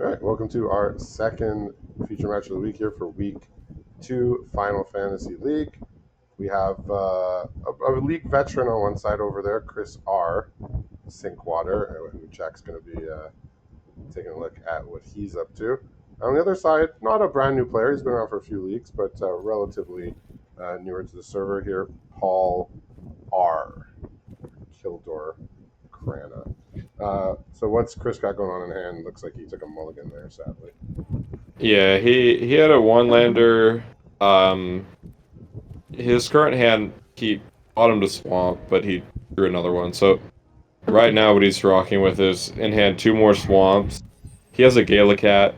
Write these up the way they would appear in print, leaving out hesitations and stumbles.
All right, welcome to our second feature match of the week here for Week 2 Final Fantasy League. We have a league veteran on one side over there, Chris R. Sinkwater, who Jack's going to be taking a look at what he's up to. On the other side, not a brand new player. He's been around for a few leagues, but relatively newer to the server here, Paul R. Kildor Krana. So what's Chris got going on in hand? Looks like he took a mulligan there, sadly. Yeah, he had a one lander. Um, his current hand he bought him to swamp, but he drew another one. So right now, what he's rocking with is in hand two more swamps. He has a Galacat,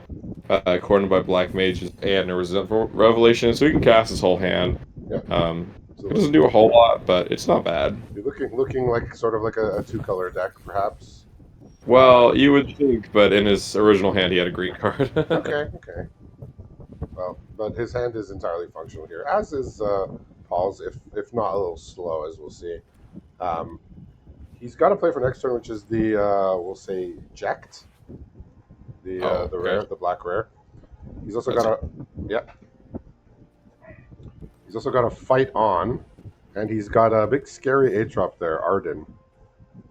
cornered by Black Mages and a Resentful Revelation, so he can cast his whole hand. Yeah. So It doesn't do a whole lot, but it's not bad. you're looking like sort of like a two-color deck, perhaps. Well, you would think, but in his original hand, he had a green card. Okay. Well, but his hand is entirely functional here, as is Paul's, if not a little slow, as we'll see. Um, he's got to play for next turn, which is the we'll say Ject, the Okay. rare, the black rare. He's also That's got a yeah. He's also got a fight on, and he's got a big scary 8-drop there, Arden,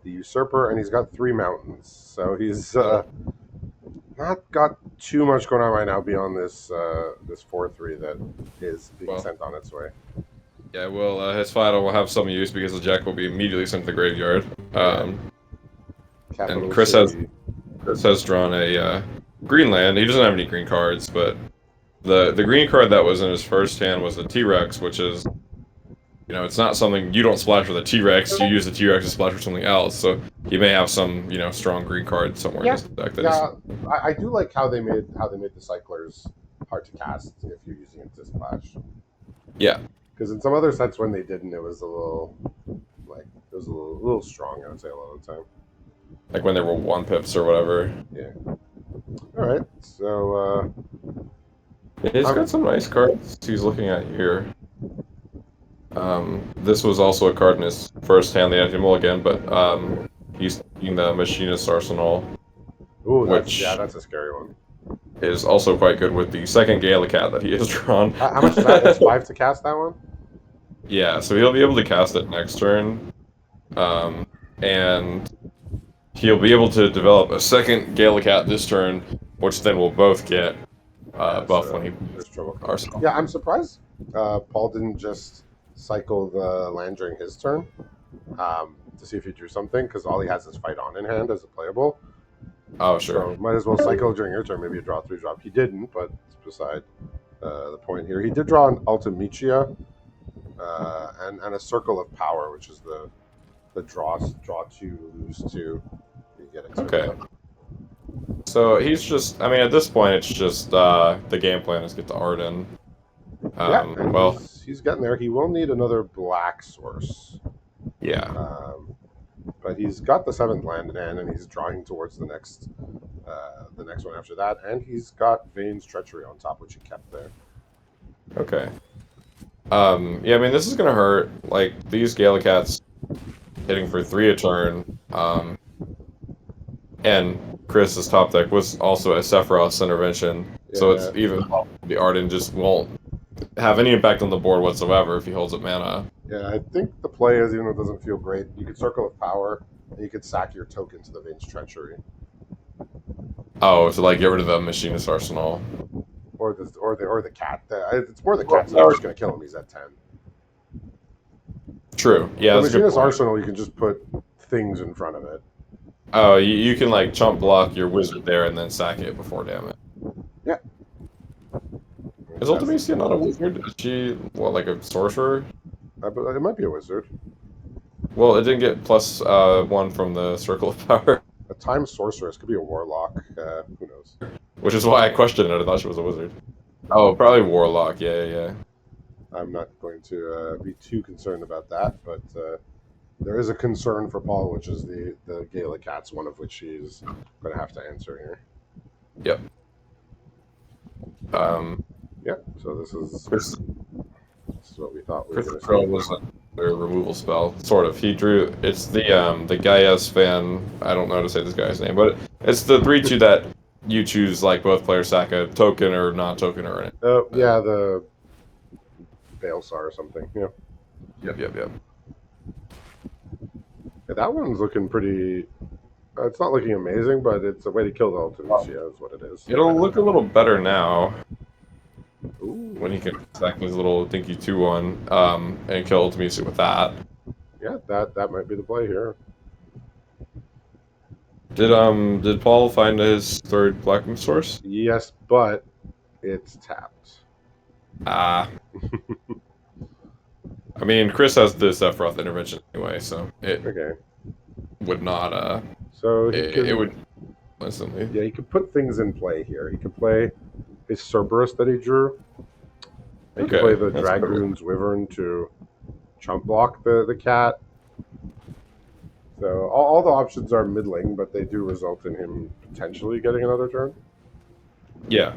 the Usurper, and he's got 3 mountains. So he's not got too much going on right now beyond this 4/3 that is being sent on its way. Yeah, well, his final will have some use because the Jack will be immediately sent to the graveyard. Capital And Chris City. has drawn a green land. He doesn't have any green cards, but the green card that was in his first hand was the T-Rex, which is, it's not something you don't splash for the T-Rex. You use the T-Rex to splash for something else. So he may have some, strong green card somewhere in his deck. I do like how they made the cyclers hard to cast if you're using it to splash. Yeah. Because in some other sets when they didn't, it was a little little strong. I would say a lot of the time. Like when there were 1 pips or whatever. Yeah. All right. So He's got some nice cards he's looking at here. This was also a card in his first hand, the anti-mulligan, but he's taking the Machinist Arsenal, that's a scary one. is also quite good with the second Galacat that he has drawn. How much is that? It's 5 to cast that one. Yeah, so he'll be able to cast it next turn, and he'll be able to develop a second Galacat this turn, which then we'll both get buff when he there's trouble. Arsenal. Yeah, I'm surprised Paul didn't just cycle the land during his turn to see if he drew something, because all he has is fight on in hand as a playable. Oh, sure. So might as well cycle during your turn. Maybe a draw 3-drop. He didn't, but it's beside the point here. He did draw an Ultimachia and a Circle of Power, which is the draw 2, lose 2. You get it. Okay. So he's just, at this point, it's just the game plan is get to Arden. Well, he's getting there. He will need another black source. Yeah. But he's got the 7th land in hand, and he's drawing towards the next one after that. And he's got Vane's Treachery on top, which he kept there. Okay. Yeah, this is gonna hurt. Like, these Galacats hitting for 3 a turn. And Chris's top deck was also a Sephiroth's Intervention, so it's even the Arden just won't have any impact on the board whatsoever if he holds up mana. Yeah, I think the play is, even though it doesn't feel great, you could Circle of Power, and you could sack your token to the Vane's Treachery. Oh, so like get rid of the Machinist Arsenal. Or the cat. It's more the cat that's just going to kill him. He's at 10. True. Yeah, the that's a good Machinist point. Arsenal, you can just put things in front of it. Oh, you can like chump block your wizard there and then sack it before damage. Yeah. Is Ultimacia not a wizard? Is she, like a sorcerer? It might be a wizard. Well, it didn't get +1 from the Circle of Power. A time sorceress could be a warlock. Who knows? Which is why I questioned it. I thought she was a wizard. Oh, probably warlock. Yeah. I'm not going to be too concerned about that, but there is a concern for Paul, which is the Galacats, one of which he's going to have to answer here. Yep. Yeah. So this is what we thought we were going to Crystal was a removal spell, sort of. He drew. It's the Gaia's fan. I don't know how to say this guy's name, but it's the 3/2 that you choose like both players sack a token or non-token or an. Yeah, the Bailsar or something. Yeah. Yep. Yeah, that one's looking pretty. It's not looking amazing, but it's a way to kill the Ultimisia, is what it is. It'll look a little better now Ooh. when he can sack his little dinky 2/1 and kill Ultimisi with that. Yeah, that might be the play here. Did Paul find his third black moon source? Yes, but it's tapped. Ah. I mean, Chris has the Sephiroth intervention anyway, so it Okay. would not. So he It can. would instantly. Yeah, he could put things in play here. He could play his Cerberus that he drew. He could play Okay, the that's good. Dragoon's Wyvern to chump block the cat. So all the options are middling, but they do result in him potentially getting another turn. Yeah,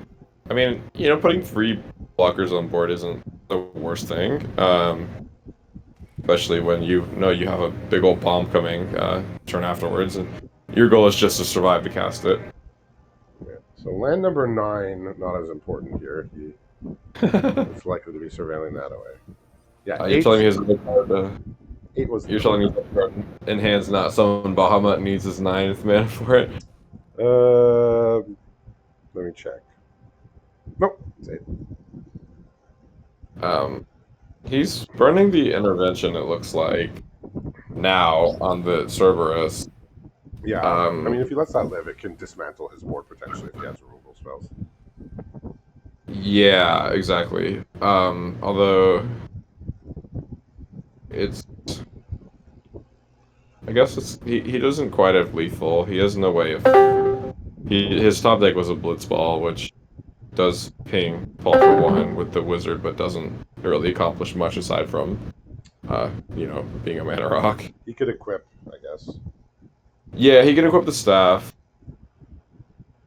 I mean, putting 3 blockers on board isn't the worst thing. Especially when you know you have a big old bomb coming turn afterwards, and your goal is just to survive to cast it. Yeah. So land number 9, not as important here. It's likely to be surveilling that away. Yeah, You're telling me his 8 was. you're telling me that in hand's not someone Bahamut needs his 9th mana for it. Let me check. Nope, it's 8. He's burning the intervention. It looks like now on the Cerberus. Yeah, I mean, if he lets that live, it can dismantle his board potentially if he has removal spells. Yeah, exactly. Although it's, I guess he doesn't quite have lethal. He has no way of. His top deck was a Blitzball, which does ping Paul for 1 with the wizard, but doesn't really accomplish much aside from, being a mana rock. He could equip, I guess. Yeah, he can equip the staff.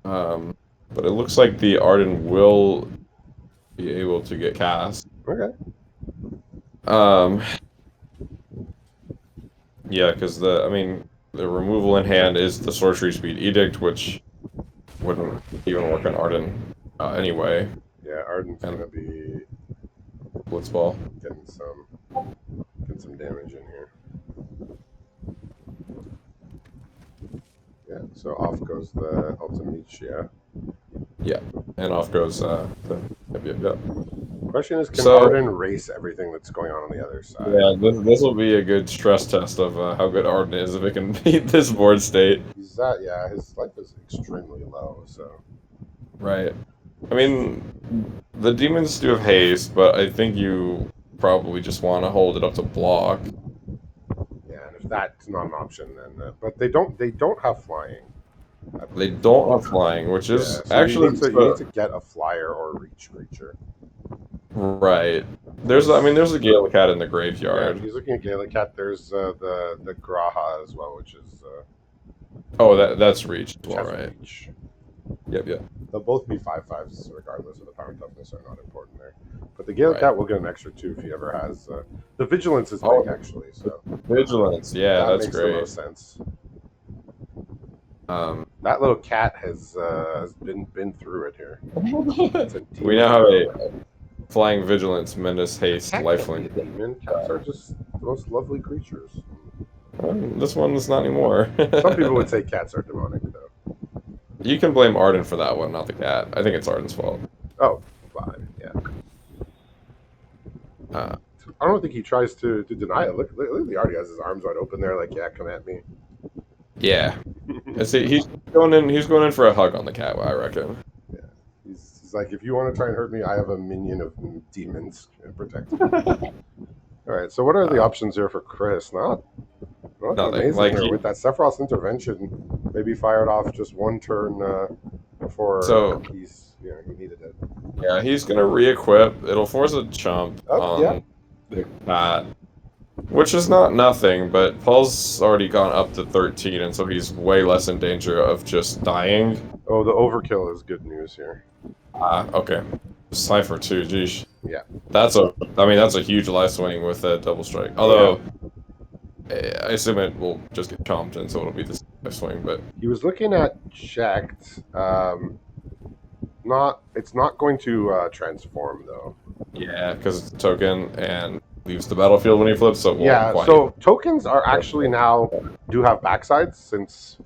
But it looks like the Arden will be able to get cast. Okay. Yeah, because the removal in hand is the Sorcery Speed Edict, which wouldn't even work on Arden anyway. Yeah, Arden's gonna be Blitzball. getting some damage in here. Yeah, so off goes the Ultimisia. Yeah, and off goes yep. Question is, can So- Arden race everything that's going on the other side? Yeah, this will be a good stress test of how good Arden is if it can beat this board state. His life is extremely low, so. Right. I mean, the demons do have haste, but I think you probably just want to hold it up to block. Yeah, and if that's not an option, then but they don't have flying. They don't have flying, which is Yeah, so actually you need to get a flyer or a reach creature. right. There's a Gale Cat in the Yeah, graveyard. if he's looking at Galacat, there's the Graha as well, which is Oh, that's reach as well, has right? reach. Yep. They'll both be 5/5s regardless of the power and toughness are not important there. But the Galacat Right. will get an extra 2 if he ever has. The vigilance is Oh. big actually, so Vigilance, yeah, that that's makes the great. most sense. Um, That little cat has been through it here. It's a we now have a flying vigilance, menace, haste, cat can't be lifelink. a demon. Cats are just the most lovely creatures. This one is not anymore. Some people would say cats are demonic, though. You can blame Arden for that one, not the cat. I think it's Arden's fault. Oh, fine, yeah. I don't think he tries to deny it. Look, he already has his arms wide open there, like, yeah, come at me. Yeah. I see. He's going in for a hug on the cat, I reckon. Yeah, he's like, if you want to try and hurt me, I have a minion of demons to protect me. All right, so what are the options here for Chris? Not Nothing. amazing Like, here. With that Sephiroth's intervention, maybe fired off just one turn before So- he needed it. Yeah, he's gonna re-equip. It'll force a chump Oh, on yeah. the cat, which is not nothing. But Paul's already gone up to 13, and so he's way less in danger of just dying. Oh, the overkill is good news here. Okay. Cypher too. Geesh. Yeah. That's a huge life swing with a double strike. Although, I assume it will just get chomped, and so it'll be this swing, but He was looking at checked. Not. It's not going to transform though. yeah, because it's a token and leaves the battlefield when he flips, so it won't Yeah. quite. So tokens are actually now do have backsides since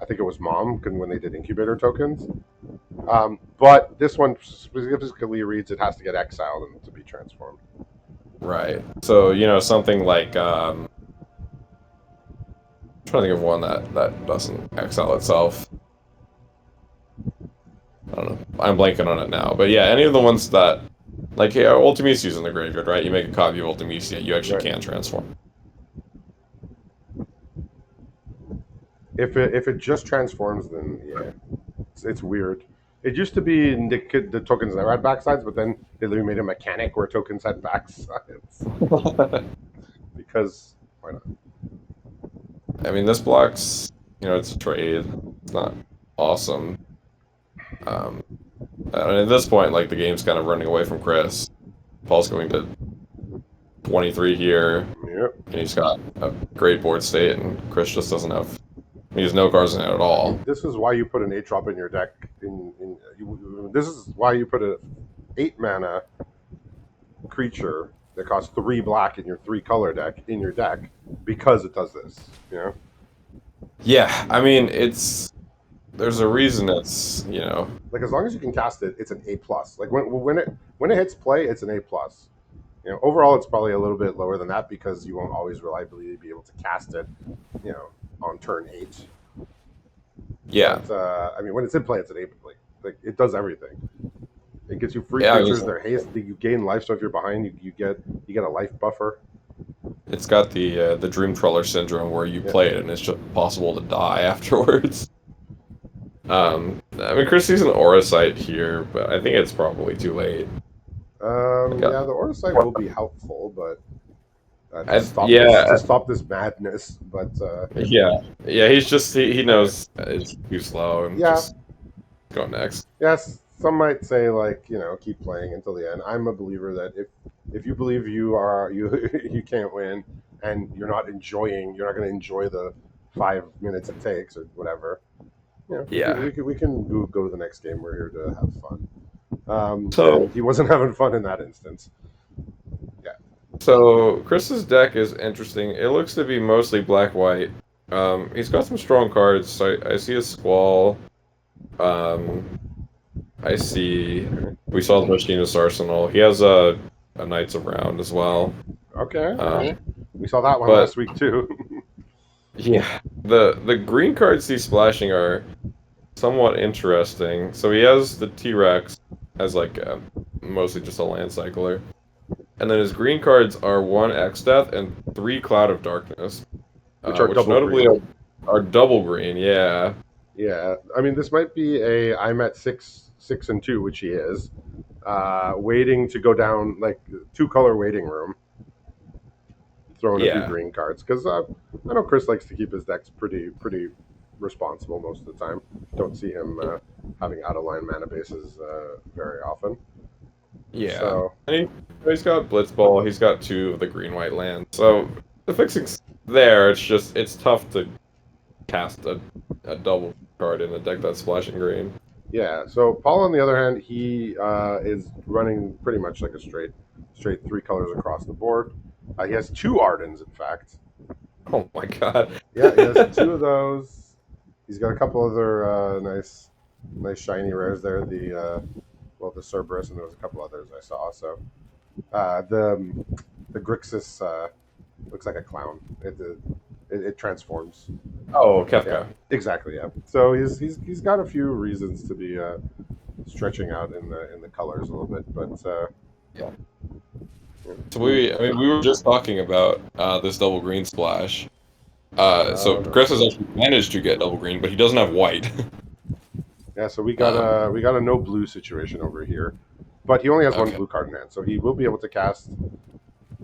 I think it was Mom when they did incubator tokens. But this one specifically reads it has to get exiled and to be transformed. Right. So, something like I'm trying to think of one that doesn't exile itself. I don't know. I'm blanking on it now. But yeah, any of the ones that like yeah, Ultimisia's in the graveyard, right? You make a copy of Ultimisia, you actually Right. can transform. If it just transforms, then yeah, it's weird. It used to be the tokens never had backsides, but then they literally made a mechanic where tokens had backsides because why not? I mean, this blocks, it's a trade. It's not awesome. Um, and at this point, like the game's kind of running away from Chris. Paul's going to 23 here, Yep. and he's got a great board state, and Chris just doesn't have. He has no cards in it at all. This is why you put an 8 drop in your deck. This is why you put a 8 mana creature that costs 3 black in your 3 color deck in your deck because it does this. Yeah, I mean, there's a reason Like as long as you can cast it, it's an A+. Like when it hits play, it's an A+. Overall, it's probably a little bit lower than that because you won't always reliably be able to cast it, on turn 8. yeah. But I mean, when it's in play, it's an 8. Like it does everything. It gives you free Yeah, creatures. They're haste. You gain life, so if you're behind, you get a life buffer. it's got the Dream Trawler syndrome where you play it and it's just impossible to die afterwards. I mean, Chris sees an Aura Sight here, but I think it's probably too late. Yeah, the Aura Sight will be helpful, but Yeah, to stop this madness. But yeah. He knows it's too slow and yeah, just go next. yes. Some might say like keep playing until the end. I'm a believer that if you believe you can't win and you're not going to enjoy the 5 minutes it takes or whatever. Yeah. We can go to the next game. We're here to have fun. So And he wasn't having fun in that instance. Yeah. so Chris's deck is interesting. It looks to be mostly black white. He's got some strong cards. So I see a Squall. Um, I see. We saw the Machinist Arsenal. He has a Knights of Round as well. Okay. We saw that one But last week too. yeah, the green cards he's splashing are somewhat interesting. So he has the T-Rex as like mostly just a land cycler, and then his green cards are 1 X-Death and 3 Cloud of Darkness, Which are which double notably green. are double green. Yeah, Yeah. I mean, this might be I'm at 6-2, which he is. Waiting to go down like 2 color waiting room, throwing a few yeah, green cards because I know Chris likes to keep his decks pretty responsible most of the time. Don't see him having out of line mana bases very often. yeah. So And he's got Blitzball. He's got 2 of the green white lands. So the fixing's there. It's tough to cast a double card in a deck that's splashing green. yeah. So Paul, on the other hand, he is running pretty much like a straight 3 colors across the board. He has 2 Ardens, in fact. Oh my god. Yeah, he has 2 of those. He's got a couple other nice shiny rares there. The Cerberus, and there was a couple others I saw. So the Grixis looks like a clown. It transforms. Oh, Yeah, Kefka. exactly. Yeah. So he's got a few reasons to be stretching out in the colors a little bit, but Yeah. So we were just talking about this double green splash. So no. Chris has actually managed to get double green, but he doesn't have white. Yeah. So we got a no blue situation over here, but he only has 1 Okay. blue card in hand, so he will be able to cast.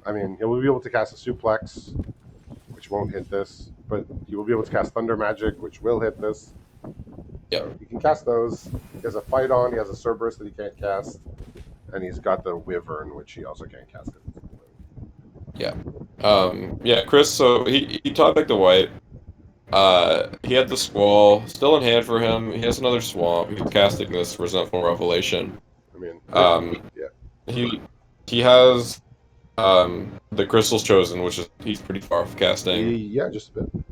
I mean, he will be able to cast a Suplex, which won't hit this, but he will be able to cast Thunder Magic, which will hit this. Yeah. So he can cast those. He has a Fight On. He has a Cerberus that he can't cast, and he's got the Wyvern, which he also can't cast. Yeah. Yeah, Chris, so he top decked the white. He had the Squall still in hand for him. He has another Swamp. He's casting this Resentful Revelation. I mean, Um, yeah. he he has the Crystal's Chosen, which is he's pretty far off casting. Yeah, just a bit.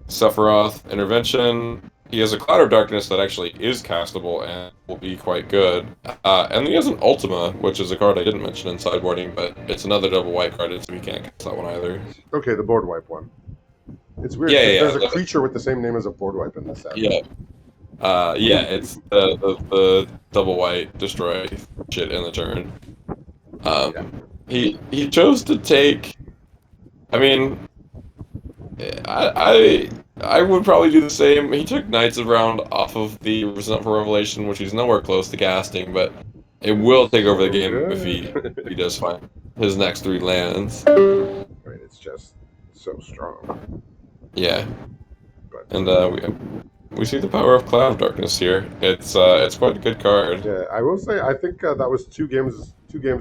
Sephiroth, Intervention. He has a Cloud of Darkness that actually is castable and will be quite good. And he has an Ultima, which is a card I didn't mention in sideboarding, but it's another double white card, so we can't cast that one either. Okay, the board wipe one. It's weird Yeah, because yeah, there's a yeah. creature with the same name as a board wipe in this set. Yeah. Yeah, it's the double white destroy shit in the turn. Yeah. He chose to take. I mean, I would probably do the same. He took Knights of Round off of the Resentful Revelation, which he's nowhere close to casting, but it will take over the game if he does find his next 3 lands. Right, it's just so strong. Yeah, But and we see the power of Cloud of Darkness here. It's quite a good card. yeah, I will say I think that was 2 games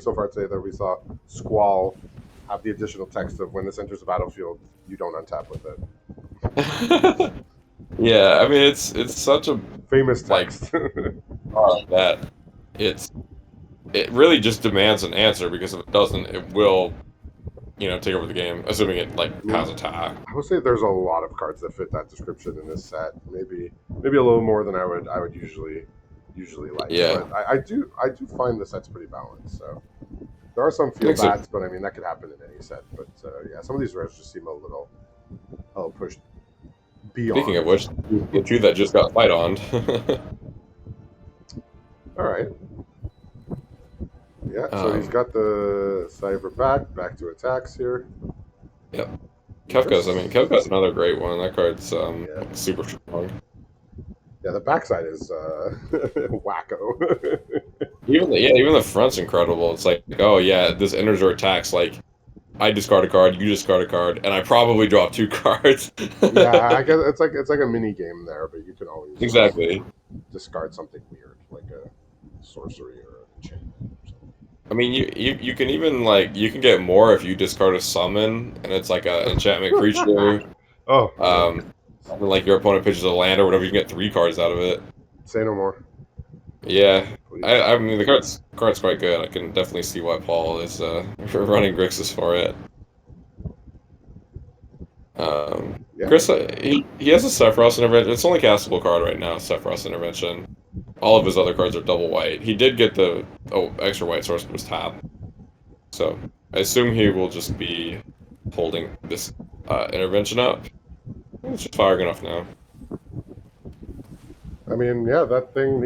so far today that we saw Squall have the additional text of when this enters the battlefield, you don't untap with it. Yeah, I mean it's such a Famous like text. that it really just demands an answer because if it doesn't, it will take over the game, assuming it like has attack. I would say there's a lot of cards that fit that description in this set. Maybe a little more than I would usually like. Yeah. But I do find the set's pretty balanced. So there are some feel bads, but I mean that could happen in any set. But yeah, some of these rares just seem a little pushed beyond. Speaking of which, the 2 that just got fight on. All right. Yeah, so he's got the Cyber back to attacks here. Yep. Kefka's another great one. That card's super strong. Yeah, the backside is wacko. Even the front's incredible. It's like, oh yeah, this enters or attacks. Like, I discard a card, you discard a card, and I probably draw 2 cards. Yeah, I guess it's like a mini game there, but you can always exactly discard something weird like a sorcery or an enchantment. I mean, you can even you can get more if you discard a summon and it's like an enchantment creature. And like your opponent pitches a land or whatever, you can get 3 cards out of it. Say no more. Yeah, I mean the card's quite good. I can definitely see why Paul is running Grixis for it. Yeah. Chris, he has a Sephiroth Intervention. It's only castable card right now, Sephiroth Intervention. All of his other cards are double white. He did get the extra white source, but was tapped. So I assume he will just be holding this intervention up. It's just firing enough now. I mean, yeah, that thing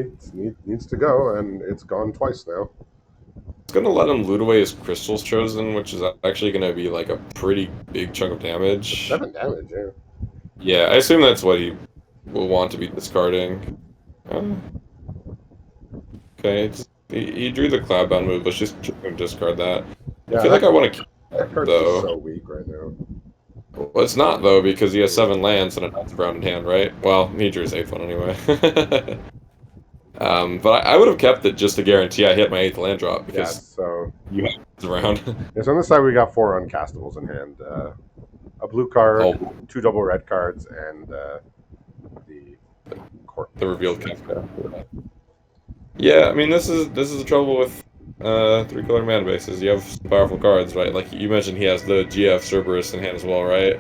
needs to go, and it's gone twice now. It's gonna let him loot away his Crystal's Chosen, which is actually gonna be like a pretty big chunk of damage. 7 damage, yeah. Yeah, I assume that's what he will want to be discarding. Okay, he drew the Cloudbound move. Let's just discard that. Yeah, I feel like I want to keep that card's though. so weak right now. Well, it's not though because he has 7 lands and a Knights of Round in hand, right? Well, he drew his 8th one anyway. But I would have kept it just to guarantee I hit my 8th land drop because so you have Knights around. yeah, so on this side we got 4 uncastables in hand. A blue card, 2 double red cards, and the revealed Kefka. Yeah, I mean this is the trouble with 3-color mana bases. You have some powerful cards, right? Like you mentioned, he has the GF Cerberus in hand as well, right?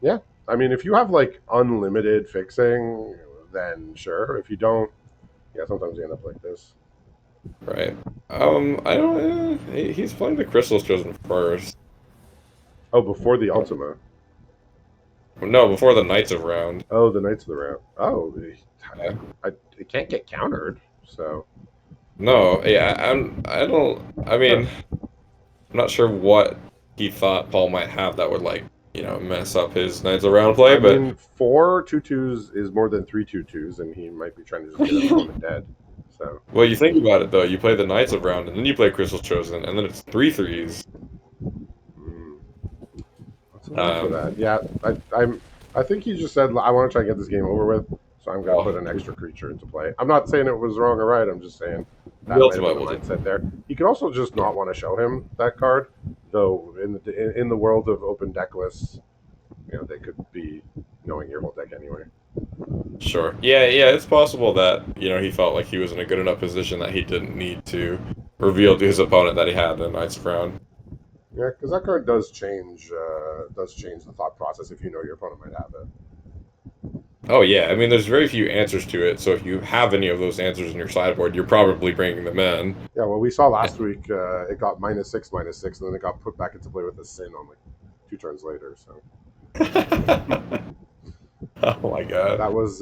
Yeah, I mean if you have like unlimited fixing, then sure. If you don't, yeah, sometimes you end up like this. Right. I don't. He's playing the Crystal's Chosen first. Oh, before the Ultima. No, before the Knights of Round. Oh, the Knights of the Round. Oh, it can't get countered. So. No, yeah, I don't. I mean, I'm not sure what he thought Paul might have that would mess up his Knights of Round play, but I mean, 4 2/2s is more than 3 2/2s, and he might be trying to just get his opponent dead. So. Well, you think about it though. You play the Knights of Round, and then you play Crystal's Chosen, and then it's 3 3s. What's the for that? Yeah, I think he just said I want to try and get this game over with, so I'm gonna put an extra creature into play. I'm not saying it was wrong or right. I'm just saying that might have been the mindset there. He could also just not want to show him that card, though. In the world of open deck lists, they could be knowing your whole deck anyway. Sure. Yeah, yeah, it's possible that, he felt like he was in a good enough position that he didn't need to reveal to his opponent that he had a Knight's Crown. Yeah, because that card does change the thought process if you know your opponent might have it. Oh yeah, I mean, there's very few answers to it, so if you have any of those answers in your sideboard, you're probably bringing them in. Yeah, well, we saw last week it got -6, and then it got put back into play with a sin on like 2 turns later. So Oh my God. that was,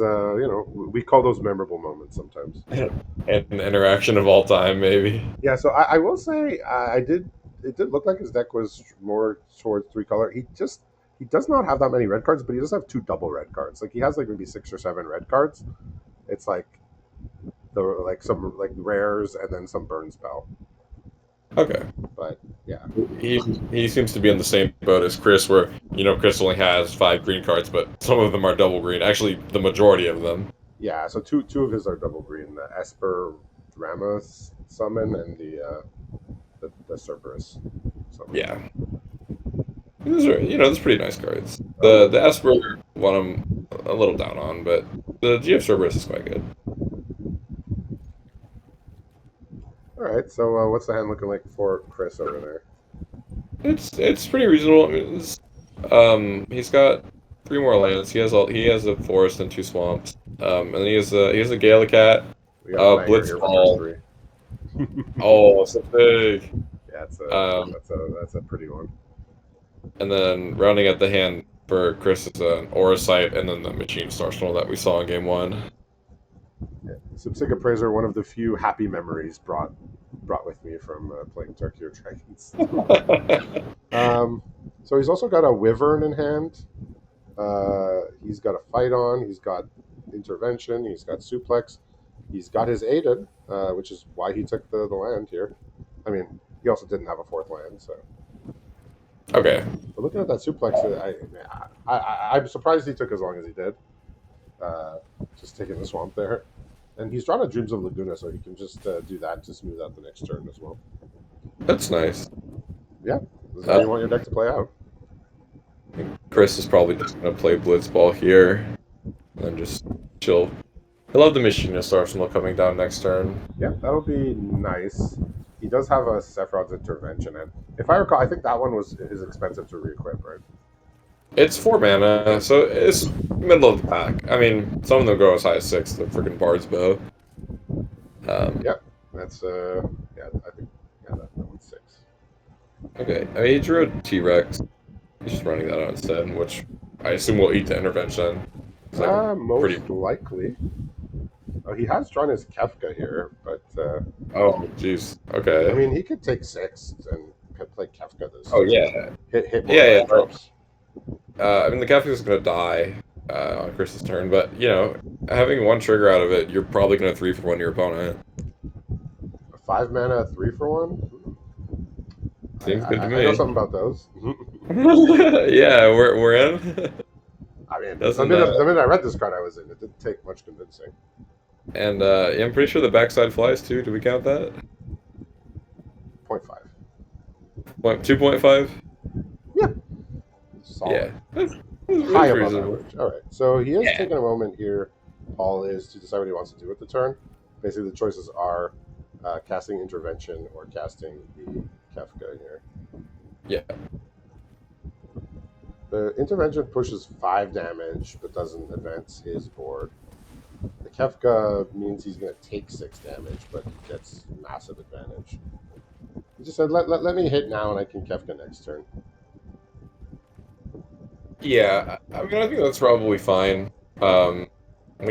we call those memorable moments sometimes. And an interaction of all time, maybe. Yeah, so I will say I did. It did look like his deck was more towards 3 color. He does not have that many red cards, but he does have 2 double red cards. Like he has like maybe 6 or 7 red cards. It's like some like rares and then some burn spell. Okay. But yeah, He seems to be in the same boat as Chris, where, Chris only has 5 green cards, but some of them are double green. Actually, the majority of them. yeah. So two of his are double green: the Esper Ramos summon and the Cerberus summon. Yeah. Those are, those pretty nice cards. The Esper one I'm a little down on, but the GF Cerberus is quite good. All right. So what's the hand looking like for Chris over there? It's pretty reasonable. I mean, he's got 3 more lands. He has a forest and 2 swamps. And then he has a Gallicat, We got a banger here for Blitzball. turn 3. Oh, so big. Yeah, Um, that's a pretty one. and then rounding out the hand for Chris is an Aura Sight, and then the Machinist Arsenal that we saw in game 1. Yeah. Subsic Appraiser, one of the few happy memories brought with me from playing Turkey or Dragons. So he's also got a Wyvern in hand. He's got a Fight On. He's got Intervention. He's got Suplex. He's got his Aiden, which is why he took the land here. I mean, he also didn't have a 4th land, so. Okay. But looking at that Suplex, I'm surprised he took as long as he did. Just taking the swamp there. And he's drawn a Dreams of Laguna, so he can just do that to smooth out the next turn as well. That's nice. Yeah, this is how you want your deck to play out. Chris is probably just going to play Blitzball here and just chill. I love the Machinist Arsenal coming down next turn. Yeah, that'll be nice. He does have a Sephiroth's Intervention, and if I recall, I think that one is expensive to re-equip, right? It's 4 mana, so it's middle of the pack. I mean, some of them go as high as 6, the freaking Bard's Bow. Yep, that's yeah, I think that one's 6. Okay, I mean, he drew a T-Rex. He's just running that out instead, which I assume will eat the Intervention. It's like Most likely. Oh, he has drawn his Kefka here, but Oh, jeez. Okay. I mean, he could take 6 and play Kefka this. Oh yeah. Hit more Yeah. drops. I mean, the Kefka's gonna die on Chris's turn, but having 1 trigger out of it, you're probably gonna 3 for 1 your opponent. A 5 mana 3-for-1. Seems good to me. I know something about those. Yeah, we're in. I mean, Doesn't the minute I read this card, I was in. It didn't take much convincing. And yeah, I'm pretty sure the backside flies too. Do we count that? 0.5. 2.5? Yeah. Solid. Yeah. That's High above reasonable. average. All right. So he is Yeah. taking a moment here. Paul is to decide what he wants to do with the turn. Basically, the choices are casting Intervention or casting the Kefka here. Yeah. The Intervention pushes 5 damage, but doesn't advance his board. The Kefka means he's going to take 6 damage, but he gets massive advantage. He just said, let me hit now, and I can Kefka next turn. Yeah. I mean, I think that's probably fine. When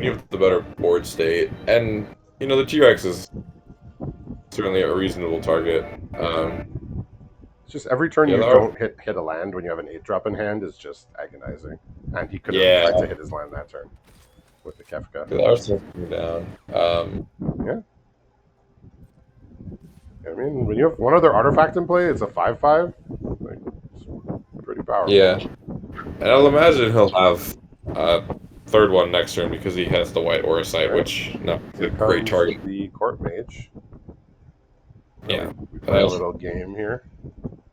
you have the better board state, and the T-Rex is certainly a reasonable target. It's just every turn Yeah, you that don't hit a land when you have an 8-drop in hand is just agonizing. And he could have Yeah. tried to hit his land that turn with the Kefka. The Arsenal's coming down. Yeah. I mean, when you have one other artifact in play, it's a 5/5. Like, it's pretty powerful. Yeah. And I'll imagine he'll have a 3rd one next turn because he has the white Aura Sight, Right. which is a Here great comes target. the Court Mage. Yeah. We play a little game here.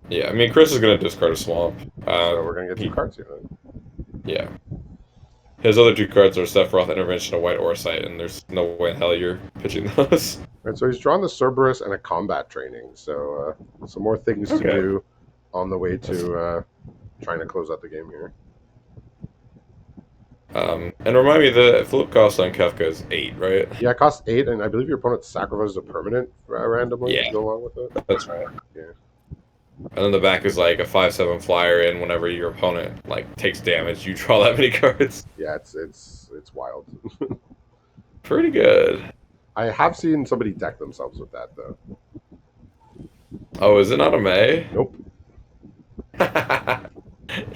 Yeah, I mean, Chris is going to discard a swamp. So we're going to get 2 he- cards here then. Yeah. His other two cards are Sephiroth, Intervention, and White Orsight, and there's no way in hell you're pitching those. And so he's drawn the Cerberus and a combat training. So some more things to Okay. do on the way That's, to trying to close out the game here. and remind me, the flip cost on Kefka is 8, right? Yeah, it costs 8, and I believe your opponent sacrifices a permanent randomly to Yeah, go along with it. that's right. Yeah. And then the back is like a 5/7 flyer, and whenever your opponent like takes damage, you draw that many cards. Yeah, it's wild. Pretty good. I have seen somebody deck themselves with that though. Oh, is it not a May? Nope.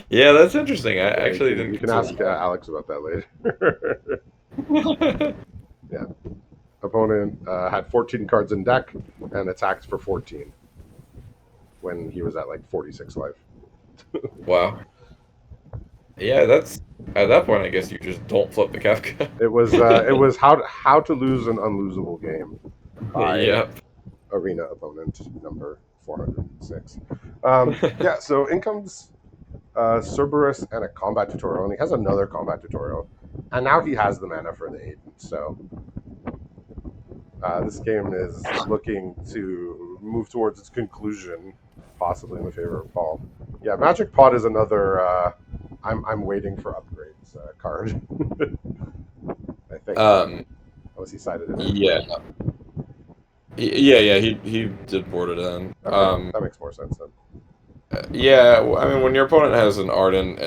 Yeah, that's interesting. I Yeah, actually didn't you can consider ask that. Alex about that later. Yeah. Opponent had 14 cards in deck and attacked for 14 when he was at like 46 life. Wow. Yeah, that's at that point. I guess you just don't flip the Kafka. It was how to lose an unlosable game by Yep. arena opponent number 406. Yeah, so in comes Cerberus and a combat tutorial, and he has another combat tutorial, and now he has the mana for the Aiden. So this game is looking to move towards its conclusion, possibly in the favor of Paul. Yeah, Magic Pot is another. I'm waiting for upgrades card. I think. Um. Unless he cited it in. Yeah. Yeah. He did board it in. Okay, that makes more sense then. Yeah. I mean, when your opponent has an Arden,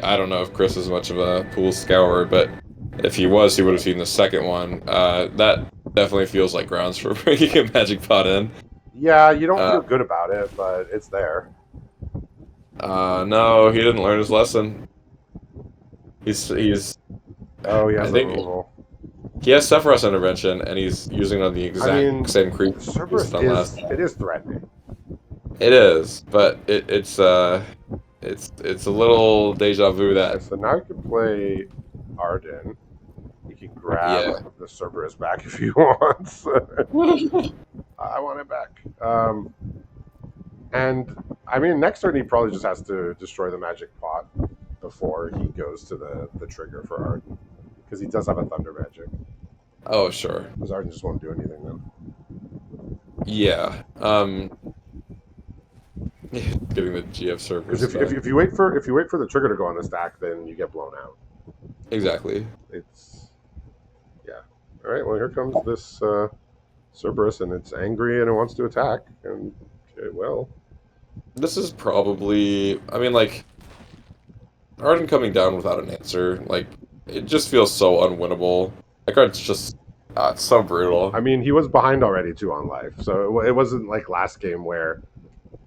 I don't know if Chris is much of a pool scourer, but if he was, he would have seen the second one. That definitely feels like grounds for bringing a Magic Pot in. Yeah, you don't Uh, feel good about it, but it's there. no, he didn't learn his lesson. He's. Oh, he I has a think removal. he has Sephiroth intervention, and he's using it on the I mean, exact same creature he Cerberus used on last. it is threatening. It is, but it's a little deja vu Okay, that so now you can play Arden. You can grab yeah. the Cerberus back if you want. I want it back. And I mean, next turn he probably just has to destroy the magic pot before he goes to the trigger for Arden, because he does have a thunder magic. Oh sure. Because Arden just won't do anything then. Yeah. Getting the GF servers Because back. if you wait for the trigger to go on the stack, then you get blown out. Exactly. It's yeah. All right. Well, here comes this Cerberus, and it's angry and it wants to attack, and it will. This is probably I mean like Arden coming down without an answer, like it just feels so unwinnable. That card's just it's so brutal. I mean, he was behind already too on life, so it wasn't like last game where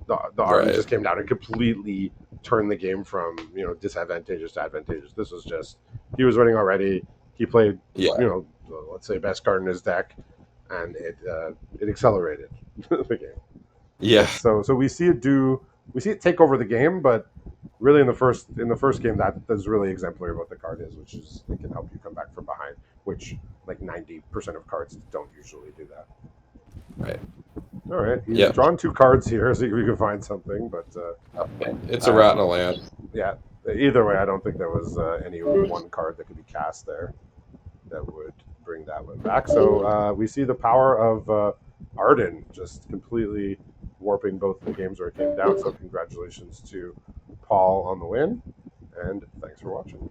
the Arden Right. just came down and completely turned the game from disadvantageous to advantageous. This was just he was winning already. He played Yeah. let's say best card in his deck, and it accelerated the game. Yeah. So we see it take over the game, but really in the first game that's really exemplary of what the card is, which is it can help you come back from behind, which like 90% of cards don't usually do that. Right. All right, he's Yeah. drawn 2 cards here, so we can find something, but It's a rat in a land. yeah. Either way, I don't think there was any one card that could be cast there that would bring that one back. So we see the power of Arden just completely warping both the games where it came down. So congratulations to Paul on the win, and thanks for watching.